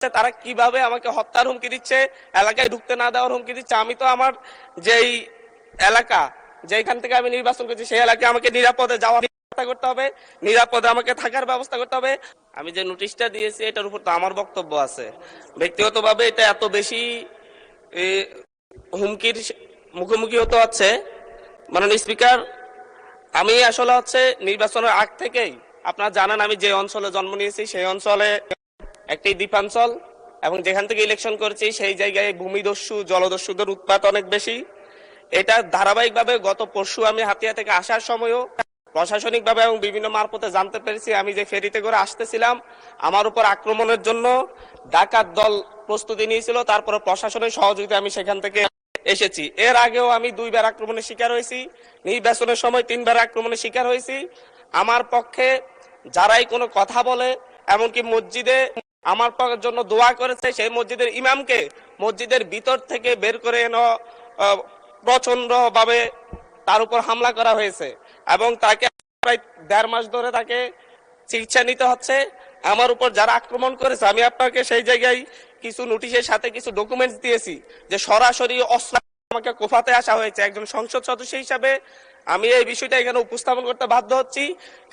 তারা কিভাবে আমাকে হত্যার হুমকি দিচ্ছে, এলাকায় ঢুকতে না দেওয়ার হুমকি দিচ্ছে। আমি তো আমার যেই এলাকা, যেখান থেকে আমি নির্বাচন করছি সেই এলাকায় আমাকে নিরাপদে যাওয়ার ব্যবস্থা করতে হবে, নিরাপদে আমাকে থাকার ব্যবস্থা করতে হবে। আমি যে নোটিশটা দিয়েছি এটার উপর তো আমার বক্তব্য আছে। ব্যক্তিগতভাবে এটা এত বেশি হুমকির মুখোমুখি হতে হচ্ছে। মাননীয় স্পিকার, আমি আসলে নির্বাচনের আগ থেকেই আপনারা জানেন আমি যে অঞ্চলে জন্ম নিয়েছি সেই অঞ্চলে একটি দ্বীপাঞ্চল, এবং যেখান থেকে ইলেকশন করেছি সেই জায়গায় ভূমিদস্যু জলদস্যুদের উৎপাত অনেক বেশি। এটা ধারাবাহিকভাবে গত পরশু আমি হাতিয়া থেকে আসার সময়ও প্রশাসনিকভাবে এবং বিভিন্ন মারফতে জানতে পেরেছি। আমি যে ফেরিতে করে আসতেছিলাম আমার উপর আক্রমণের জন্য ডাকাত দল প্রস্তুতি নিয়েছিল, তারপরে প্রশাসনের সহযোগিতা আমি সেখান থেকে এসেছি। এর আগেও আমি 2 বার আক্রমণের শিকার হয়েছি, নির্বাচনের সময় 3 বার আক্রমণের শিকার হয়েছি। আমার পক্ষে যারাই কোনো কথা বলে, এমনকি মসজিদে আমার জন্য দোয়া করেছে, সেই মসজিদের ইমামকে মসজিদের ভিতর থেকে বের করে এনে প্রচন্ড ভাবে তার উপর হামলা করা হয়েছে এবং তাকে প্রায় 1.5 মাস ধরে তাকে চিকিৎসা নিতে হচ্ছে। আমার উপর যারা আক্রমণ করেছে আমি আপনাকে সেই জায়গায় কিছু নোটিশের সাথে কিছু ডকুমেন্টস দিয়েছি যে সরাসরি অস্ত্র আমাকে কোফাতে আসা হয়েছে। একজন সংসদ সদস্য হিসাবে আমি এই বিষয়টা এখানে উপস্থাপন করতে বাধ্য হচ্ছি,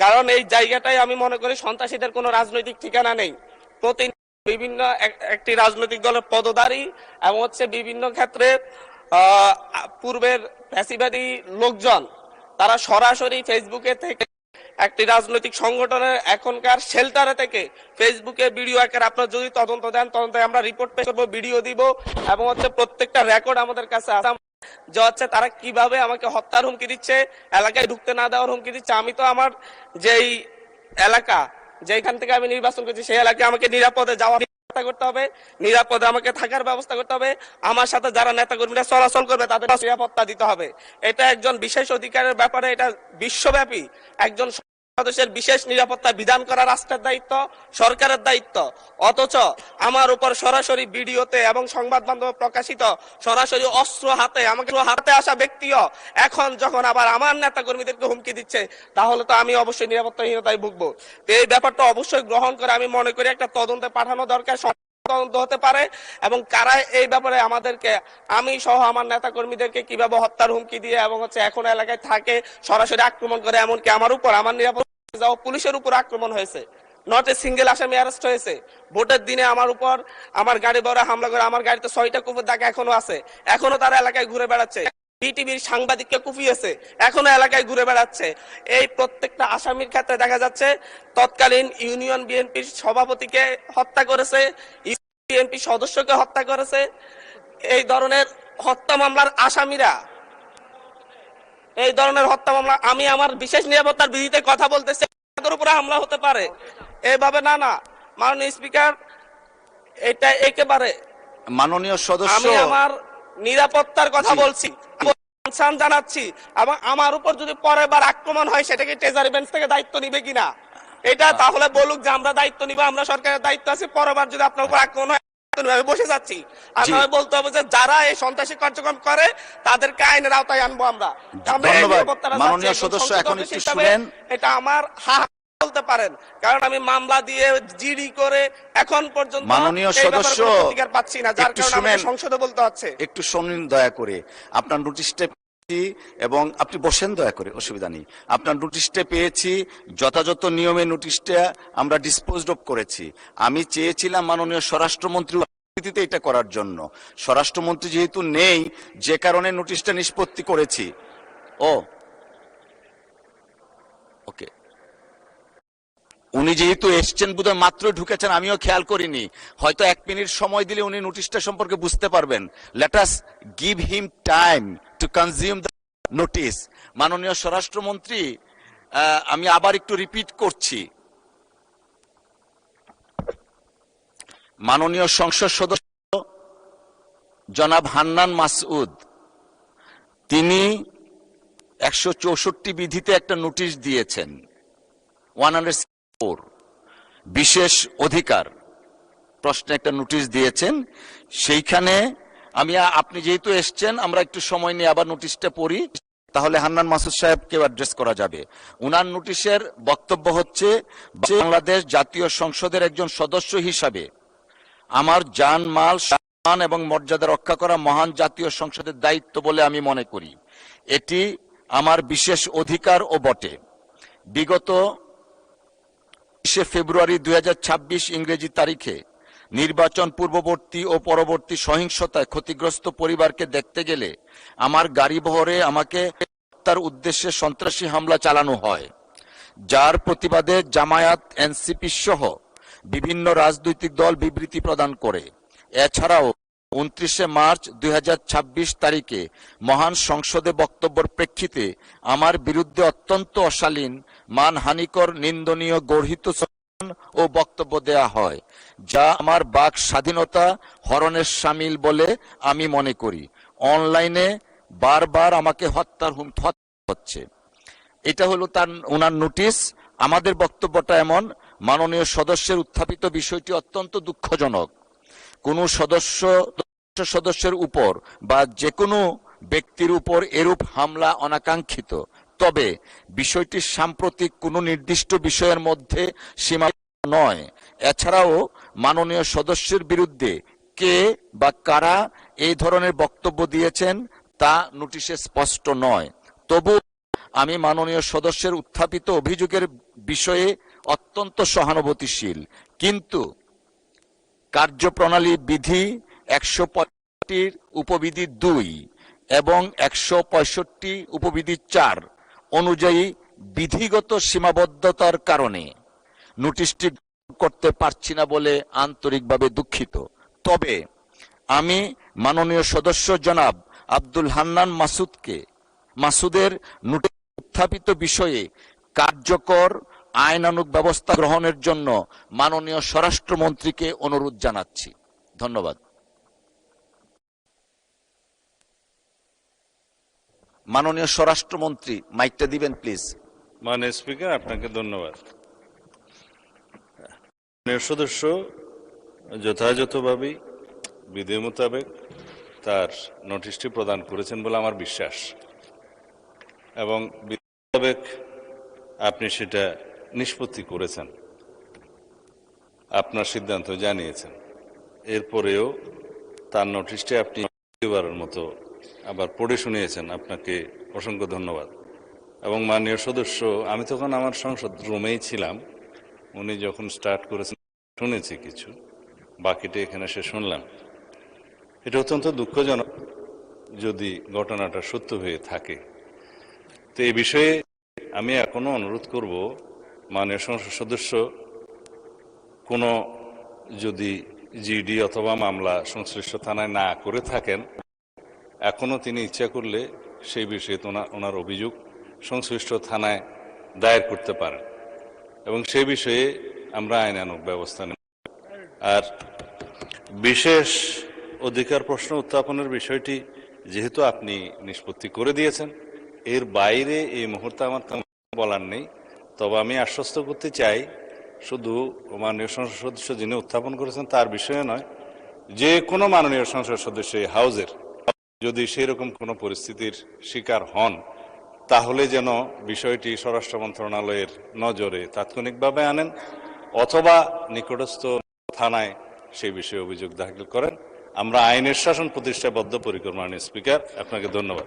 কারণ এই জায়গাটাই আমি মনে করি সন্ত্রাসীদের কোনো রাজনৈতিক ঠিকানা নেই। বিভিন্ন একটি রাজনৈতিক দলের পদধারী এবং বিভিন্ন ক্ষেত্রে পূর্বের ফ্যাসিবাদী লোকজন তারা সরাসরি ফেসবুকে থেকে একটি রাজনৈতিক সংগঠনের এখনকার শেল্টারে থেকে ফেসবুকে ভিডিও আকারে আপনারা যদি তদন্ত দেন, তদন্তে আমরা রিপোর্ট পেশ করবো, ভিডিও দিব এবং প্রত্যেকটা রেকর্ড আমাদের কাছে আছে যে তারা কিভাবে আমাকে হত্যার হুমকি দিচ্ছে, এলাকায় ঢুকতে না দেওয়ার হুমকি দিচ্ছে। আমি তো আমার যেই এলাকা, যেখান থেকে আমি নির্বাচন করছি সেই এলাকায় আমাকে নিরাপদে যাওয়ার ব্যবস্থা করতে হবে, নিরাপদে আমাকে থাকার ব্যবস্থা করতে হবে। আমার সাথে যারা নেতাকর্মীরা চলাচল করবে তাদের নিরাপত্তা দিতে হবে। এটা একজন বিশেষ অধিকারের ব্যাপারে, এটা বিশ্বব্যাপী একজন সদস্যের বিশেষ নিরাপত্তা বিধান করা রাষ্ট্রের দায়িত্ব, সরকারের দায়িত্ব। অথচ আমার উপর সরাসরি ভিডিওতে এবং সংবাদ মাধ্যমে প্রকাশিত সরাসরি অস্ত্র হাতে আমাকে হাতে আসা ব্যক্তিও এখন যখন আবার আমার নেতা কর্মীদেরকে হুমকি দিচ্ছে, তাহলে তো আমি অবশ্যই নিরাপত্তাহীনতায় ভুগবো। এই ব্যাপারটা অবশ্যই গ্রহণ করে আমি মনে করি একটা তদন্তে পাঠানো দরকার, তদন্ত হতে পারে এবং কারা এই ব্যাপারে আমাদেরকে, আমি সহ আমার নেতা কর্মীদেরকে কিভাবে হত্যার হুমকি দিয়ে এবং এখন এলাকায় থাকে সরাসরি আক্রমণ করে, এমনকি আমার উপর, আমার নিরাপত্তা পুলিশের উপর আক্রমণ হয়েছে। নট এ সিঙ্গেল আসামি অ্যারেস্ট হয়েছে। ভোটের দিনে আমার উপর আমার গাড়ি বড় হামলা করে, আমার গাড়িতে 6টা কুকুর দাগ এখনো আছে, এখনো তারা এলাকায় ঘুরে বেড়াচ্ছে। বিটিভির সাংবাদিককে কুপিয়েছে, এখনো এলাকায় ঘুরে বেড়াচ্ছে। এই প্রত্যেকটা আসামির ক্ষেত্রে দেখা যাচ্ছে তৎকালীন ইউনিয়ন বিএনপির সভাপতিকে হত্যা করেছে, বিএনপি সদস্যকে হত্যা করেছে। এই ধরনের হত্যা মামলার আসামিরা, এই ধরনের হত্যা মামলা, আমি আমার বিশেষ নিরাপত্তার বিধিতে কথা বলতেছি, তাদের উপরে হামলা হতে পারে এইভাবে না। মাননীয় স্পিকার, এটা একেবারে মাননীয় সদস্য, আমি আমার নিরাপত্তার কথা বলছি, জানাচ্ছি। এবং আমার উপর যদি পরের বার আক্রমণ হয় সেটাকে ট্রেজারি বেঞ্চ থেকে দায়িত্ব নিবে কিনা এটা তাহলে বলুক যে আমরা দায়িত্ব নিব, আমরা সরকারের দায়িত্ব আছে। পরের বার যদি আপনার উপর আক্রমণ হয় বসে যাচ্ছি, আপনাকে বলতে হবে যে যারা এই সন্ত্রাসী কার্যক্রম করে তাদেরকে আইনের আওতায় আনবো আমরা। মাননীয় সদস্য, এখন একটু শুনেন। এটা আমার বলতে পারেন, কারণ আমি মামলা দিয়ে জিডি করে এখন পর্যন্ত মাননীয় সদস্য অধিকার পাচ্ছি না, যার কারণে আমাকে সংসদে বলতে হচ্ছে। একটু শুনুন দয়া করে। আপনার নোটিশটা এবং আপনি বসেন দয়া করে, অসুবিধা নেই। আপনার নোটিশটা পেয়েছি, যথাযথ নিয়মে নোটিশটা আমরা ডিসপোজড অফ করেছি। আমি চেয়েছিলাম মাননীয় স্বরাষ্ট্রমন্ত্রী এটা করার জন্য, স্বরাষ্ট্রমন্ত্রী যেহেতু নেই, যে কারণে নোটিশটা নিষ্পত্তি করেছি। ওকে, উনি যেহেতু এসছেন বোধহয় মাত্র ঢুকেছেন, আমিও খেয়াল করিনি, হয়তো 1 মিনিট সময় দিলে উনি নোটিশটা সম্পর্কে বুঝতে পারবেন। Let us give him time to consume the notice. মাননীয় স্বরাষ্ট্রমন্ত্রী, আমি আবার একটু রিপিট করছি, মাননীয় সংসদ সদস্য জনাব হান্নান মাসউদ, তিনি 164 বিধিতে একটা নোটিশ দিয়েছেন, 104 বিশেষ অধিকার প্রশ্নে একটা নোটিশ দিয়েছেন। সেইখানে আপনি যেহেতু এসছেন, আমরা একটু সময় নিয়ে আবার নোটিশটা পড়ি, তাহলে হান্নান মাসুদ সাহেবকে অ্যাড্রেস করা যাবে। উনার নোটিশের বক্তব্য হচ্ছে, বাংলাদেশ জাতীয় সংসদের একজন সদস্য হিসাবে আমার জানমাল, সম্মান এবং মর্যাদা রক্ষা করা মহান জাতীয় সংসদের দায়িত্ব বলে আমি মনে করি। এটি আমার বিশেষ অধিকার ও বটে। বিগত 20 ফেব্রুয়ারি 2026 ইংরেজি তারিখে নির্বাচন পূর্ববর্তী ও পরবর্তী সহিংসতায় ক্ষতিগ্রস্ত পরিবারকে দেখতে গেলে আমার গাড়ি বহরে আমাকে হত্যার উদ্দেশ্যে সন্ত্রাসী হামলা চালানো হয়, যার প্রতিবাদে জামায়াত, এনসিপি সহ বিভিন্ন রাজনৈতিক দল বিবৃতি প্রদান করে। এছাড়াও 29 মার্চ 2026 তারিখে মহান সংসদে বক্তব্যের প্রেক্ষিতে আমার বিরুদ্ধে অত্যন্ত অশালীন, মানহানিকর, নিন্দনীয়, গর্হিত ও বক্তব্য দেয়া হয়, যা আমার বাক স্বাধীনতা হরণের শামিল বলে আমি মনে করি। অনলাইনে বারবার আমাকে হত্যা হচ্ছে। এটা হলো ওনার নোটিশ। আমাদের বক্তব্যটা এমন, মাননীয় সদস্যের উত্থাপিত বিষয়টি অত্যন্ত দুঃখজনক। কোনো সদস্যের উপর বা যে কোনো ব্যক্তির উপর এরূপ হামলা অনাকাঙ্ক্ষিত, তবে বিষয়টি সাম্প্রতিক কোনো নির্দিষ্ট বিষয়ের মধ্যে সীমাবদ্ধ নয়। এছাড়াও মাননীয় সদস্যের বিরুদ্ধে কে বা কারা এই ধরনের বক্তব্য দিয়েছেন তা নোটিশে স্পষ্ট নয়। তবু আমি মাননীয় সদস্যের উত্থাপিত অভিযোগের বিষয়ে অত্যন্ত সহানুভূতিশীল, কিন্তু কার্যপ্রণালী বিধি 165 উপবিধি 2 এবং 165 উপবিধি 4 অনুযায়ী বিধিগত সীমাবদ্ধতার কারণে নোটিশটি করতে পারছি না বলে আন্তরিকভাবে দুঃখিত। তবে আমি মাননীয় সদস্য জনাব আব্দুল হান্নান মাসুদের নোটিশ উত্থাপিত বিষয়ে কার্যকর আইনানুগ ব্যবস্থা গ্রহণের জন্য মাননীয় স্বরাষ্ট্রমন্ত্রীকে অনুরোধ জানাচ্ছি। ধন্যবাদ। মাননীয় স্বরাষ্ট্রমন্ত্রী, মাইকটা দিবেন প্লিজ। মাননীয় স্পিকার, আপনাকে ধন্যবাদ। মাননীয় সদস্য যথাযথভাবে বিধি মোতাবেক তার নোটিশটি প্রদান করেছেন বলে আমার বিশ্বাস, এবং বিধি মোতাবেক আপনি সেটা নিষ্পত্তি করেছেন, আপনার সিদ্ধান্ত জানিয়েছেন। এরপরেও তার নোটিশটি আপনি এবারের মতো আবার পড়ে শুনিয়েছেন, আপনাকে অসংখ্য ধন্যবাদ। এবং মাননীয় সদস্য, আমি তখন আমার সংসদ রুমেই ছিলাম, উনি যখন স্টার্ট করেছেন শুনেছি কিছু, বাকিটা এখানে সে শুনলাম। এটা অত্যন্ত দুঃখজনক যদি ঘটনাটা সত্য হয়ে থাকে। তো এই বিষয়ে আমি এখনো অনুরোধ করব, মাননীয় সংসদ সদস্য কোনো যদি জিডি অথবা মামলা সংশ্লিষ্ট থানায় না করে থাকেন, এখনো তিনি ইচ্ছা করলে সেই বিষয়ে ওনার অভিযোগ সংশ্লিষ্ট থানায় দায়ের করতে পারেন, এবং সেই বিষয়ে আমরা আইনানুগ ব্যবস্থা নেব। আর বিশেষ অধিকার প্রশ্ন উত্থাপনের বিষয়টি যেহেতু আপনি নিষ্পত্তি করে দিয়েছেন, এর বাইরে এই মুহূর্তে আমার বলার নেই। তবে আমি আশ্বস্ত করতে চাই, শুধু মাননীয় সংসদ সদস্য যিনি উত্থাপন করেছেন তার বিষয়ে নয়, যে কোনো মাননীয় সংসদ সদস্য এই হাউজের যদি সেই রকম কোনো পরিস্থিতির শিকার হন, তাহলে যেন বিষয়টি স্বরাষ্ট্র মন্ত্রণালয়ের নজরে তাৎক্ষণিকভাবে আনেন, অথবা নিকটস্থ থানায় সেই বিষয়ে অভিযোগ দাখিল করেন। আমরা আইনের শাসন প্রতিষ্ঠায় বদ্ধপরিকর। মাননীয় স্পিকার, আপনাকে ধন্যবাদ।